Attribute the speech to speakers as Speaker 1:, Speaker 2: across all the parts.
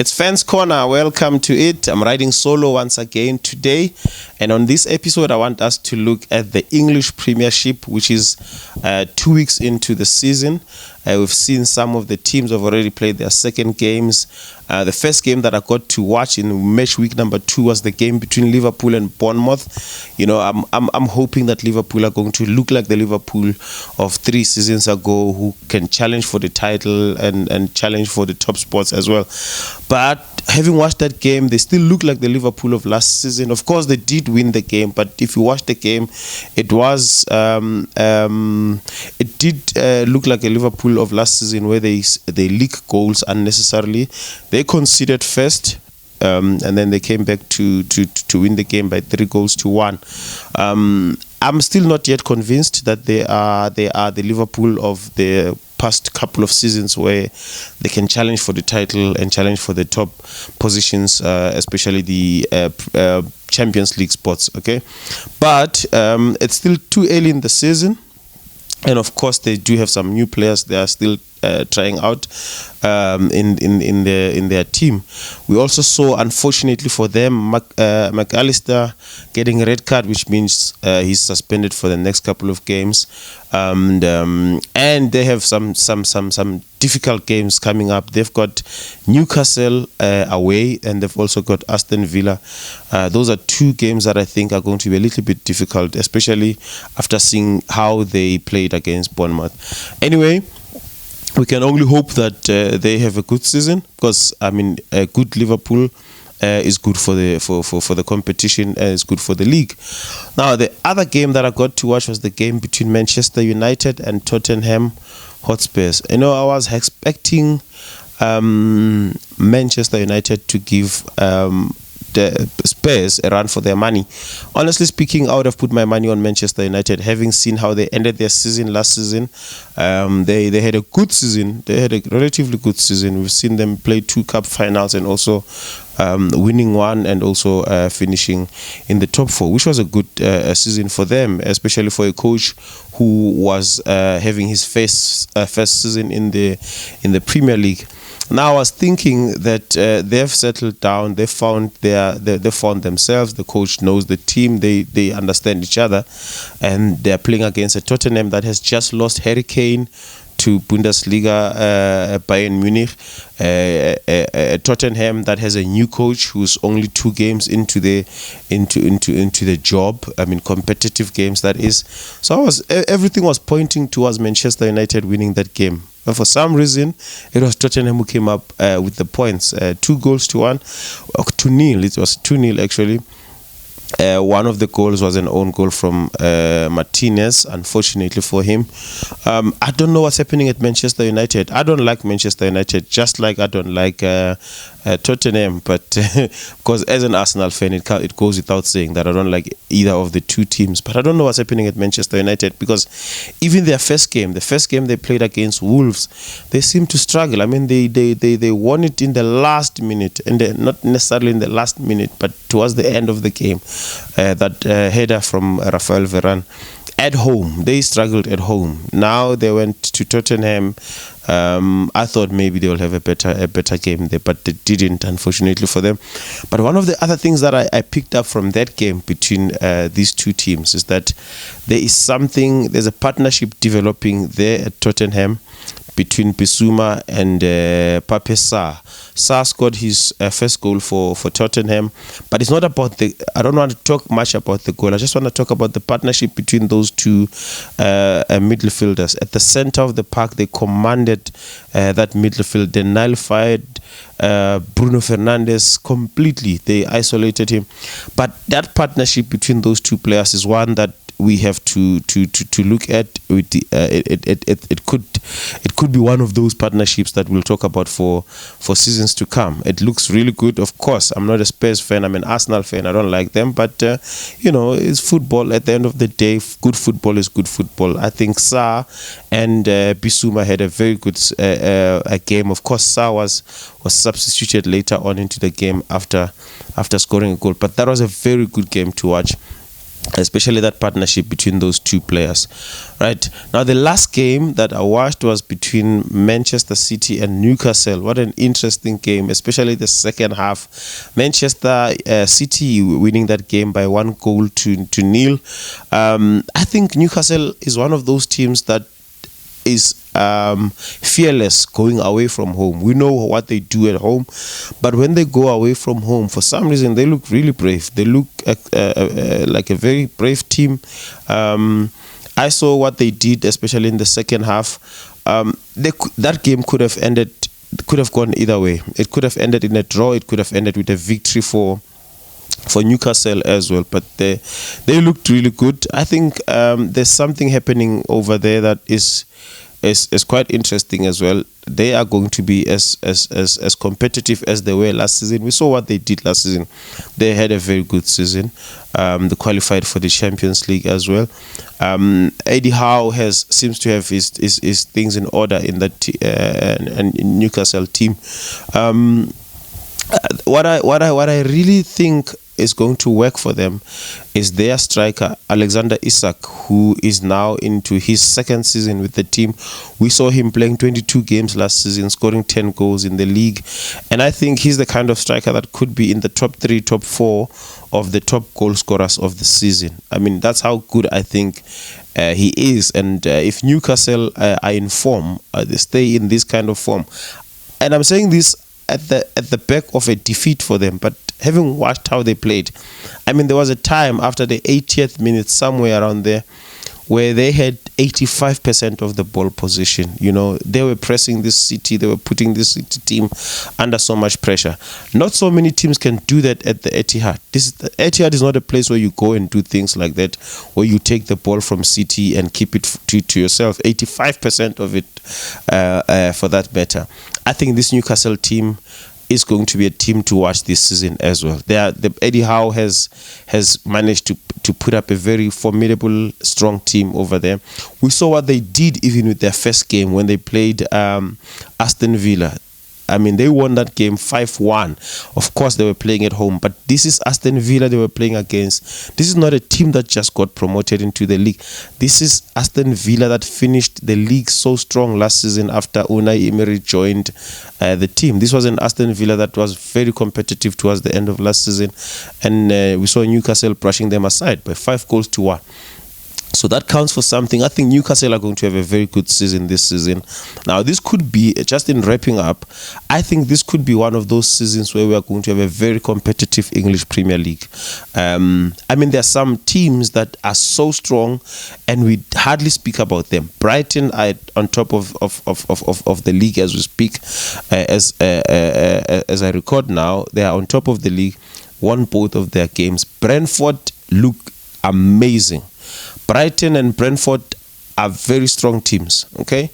Speaker 1: It's Fans Corner. Welcome to it. I'm riding solo once again today. And on this episode, I want us to look at the English Premiership, which is 2 weeks into the season. We've seen some of the teams have already played their second games. The first game that I got to watch in match week number 2 was the game between Liverpool and Bournemouth. You know, I'm hoping that Liverpool are going to look like the Liverpool of 3 seasons ago, who can challenge for the title and challenge for the top spots as well. But having watched that game, they still look like the Liverpool of last season. Of course, they did win the game, but if you watch the game, it was it did look like a Liverpool of last season where they leak goals unnecessarily. They conceded first, and then they came back to win the game by 3-1. I'm still not yet convinced that they are the Liverpool of the past couple of seasons, where they can challenge for the title and challenge for the top positions, especially the Champions League spots. Okay, but it's still too early in the season, and of course they do have some new players. They are still trying out in their team. We also saw, unfortunately for them, McAllister getting a red card, which means he's suspended for the next couple of games. And they have some difficult games coming up. They've got Newcastle away, and they've also got Aston Villa. Those are 2 games that I think are going to be a little bit difficult, especially after seeing how they played against Bournemouth. Anyway, we can only hope that they have a good season, because I mean, a good Liverpool is good for the competition, and it's good for the league. Now, the other game that I got to watch was the game between Manchester United and Tottenham Hotspurs. You know, I was expecting Manchester United to give the Spurs a run for their money. Honestly speaking, I would have put my money on Manchester United, having seen how they ended their season last season. They had a good season. They had a relatively good season. We've seen them play 2 cup finals and also winning one, and also finishing in the top 4, which was a good season for them, especially for a coach who was having his first season in the Premier League. Now, I was thinking that they've settled down. They found themselves. The coach knows the team. They understand each other, and they're playing against a Tottenham that has just lost Harry Kane to Bundesliga Bayern Munich, a Tottenham that has a new coach who's only 2 games into the job. I mean, competitive games, that is. So everything was pointing towards Manchester United winning that game. But for some reason, it was Tottenham who came up with the points. 2-1, 2-0. It was 2-0 actually. One of the goals was an own goal from Martinez, unfortunately for him. I don't know what's happening at Manchester United. I don't like Manchester United, just like I don't like Tottenham. But because as an Arsenal fan, it goes without saying that I don't like either of the 2 teams. But I don't know what's happening at Manchester United, because even the first game they played against Wolves, they seem to struggle. I mean, they won it in the last minute, and not necessarily in the last minute, but towards the end of the game. That header from Rafael Varane at home. They struggled at home. Now they went to Tottenham. I thought maybe they will have a better game there, but they didn't, unfortunately for them. But one of the other things that I picked up from that game between these 2 teams is that there's a partnership developing there at Tottenham between Bissouma and Pape Sarr. Sarr scored his first goal for Tottenham, but it's not about I don't want to talk much about the goal. I just want to talk about the partnership between those 2 midfielders. At the center of the park, they commanded that midfield. They nullified Bruno Fernandes completely. They isolated him. But that partnership between those 2 players is one that we have to look at. It could be one of those partnerships that we'll talk about for seasons to come. It looks really good. Of course, I'm not a Spurs fan. I'm an Arsenal fan. I don't like them, but it's football. At the end of the day, good football is good football. I think Sarr and Bissouma had a very good game. Of course, Sarr was substituted later on into the game after scoring a goal, but that was a very good game to watch. especially that partnership between those two players. Right now, the last game that I watched was between Manchester City and Newcastle. What an interesting game, especially the second half. Manchester City winning that game by 1-0. I think Newcastle is one of those teams that is fearless going away from home. We know what they do at home, but when they go away from home, for some reason they look really brave. They look like a very brave team. I saw what they did, especially in the second half. That game could have ended, could have gone either way. It could have ended in a draw. It could have ended with a victory for Newcastle as well, but they looked really good. I think there's something happening over there that is quite interesting as well. They are going to be as competitive as they were last season. We saw what they did last season. They had a very good season. They qualified for the Champions League as well. Eddie Howe seems to have his things in order in that and Newcastle team. What I really think is going to work for them is their striker Alexander Isak, who is now into his second season with the team. We saw him playing 22 games last season, scoring 10 goals in the league, and I think he's the kind of striker that could be in the top 3, top 4 of the top goal scorers of the season. I mean, that's how good I think he is. And if Newcastle are in form, they stay in this kind of form, and I'm saying this at the back of a defeat for them, but having watched how they played, I mean, there was a time after the 80th minute, somewhere around there, where they had 85% of the ball position. You know, they were pressing this City, they were putting this City team under so much pressure. Not so many teams can do that at the Etihad. The Etihad is not a place where you go and do things like that, where you take the ball from City and keep it to yourself. 85% of it, for that matter. I think this Newcastle team is going to be a team to watch this season as well. Eddie Howe has managed to put up a very formidable, strong team over there. We saw what they did even with their first game when they played Aston Villa. I mean, they won that game 5-1. Of course, they were playing at home, but this is Aston Villa they were playing against. This is not a team that just got promoted into the league. This is Aston Villa that finished the league so strong last season after Unai Emery joined the team. This was an Aston Villa that was very competitive towards the end of last season, and we saw Newcastle brushing them aside by 5-1. So that counts for something. I think Newcastle are going to have a very good season this season. Now, this could be, just in wrapping up, I think this could be one of those seasons where we are going to have a very competitive English Premier League. I mean, there are some teams that are so strong and we hardly speak about them. Brighton are on top of the league as we speak. As I record now, they are on top of the league, won both of their games. Brentford look amazing. Brighton and Brentford are very strong teams, okay?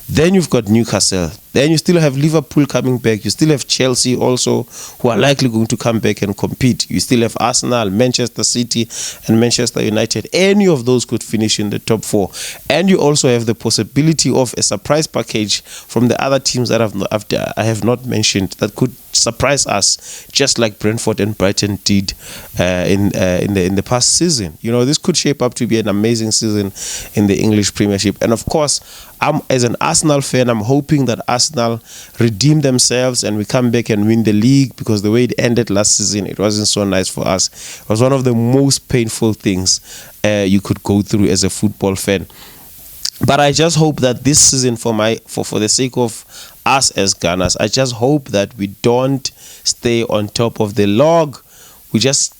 Speaker 1: Then you've got Newcastle. Then you still have Liverpool coming back. You still have Chelsea also, who are likely going to come back and compete. You still have Arsenal, Manchester City, and Manchester United. Any of those could finish in the top 4. And you also have the possibility of a surprise package from the other teams that I have not mentioned that could surprise us, just like Brentford and Brighton did in the past season. You know, this could shape up to be an amazing season in the English Premiership. And of course, as an Arsenal fan, I'm hoping that Arsenal redeem themselves and we come back and win the league, because the way it ended last season, it wasn't so nice for us. It was one of the most painful things you could go through as a football fan. But I just hope that this season, for the sake of us as Gunners, I just hope that we don't stay on top of the log. You just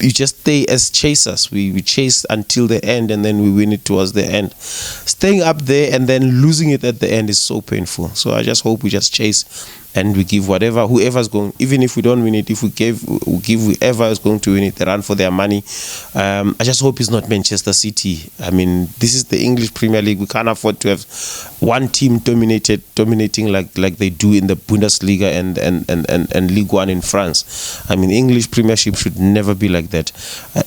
Speaker 1: stay as chasers. We chase until the end, and then we win it towards the end. Staying up there and then losing it at the end is so painful. So I just hope we just chase and we give whoever's going, even if we don't win it, if we give whoever is going to win it the run for their money. I just hope it's not Manchester City. I mean, this is the English Premier League. We can't afford to have one team dominating like they do in the Bundesliga and Ligue 1 in France. I mean, English Premiership should never be like that.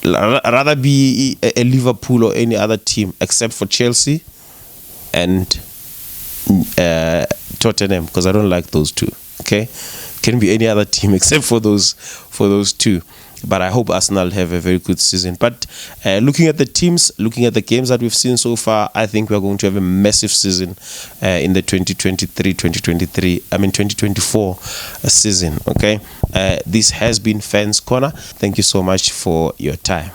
Speaker 1: I'd rather be a Liverpool or any other team except for Chelsea and Tottenham, because I don't like those two. Okay, can be any other team except for those two. but I hope Arsenal have a very good season. But looking at the teams, looking at the games that we've seen so far, I think we're going to have a massive season in the 2024 season. Okay, this has been Fans Corner. Thank you so much for your time.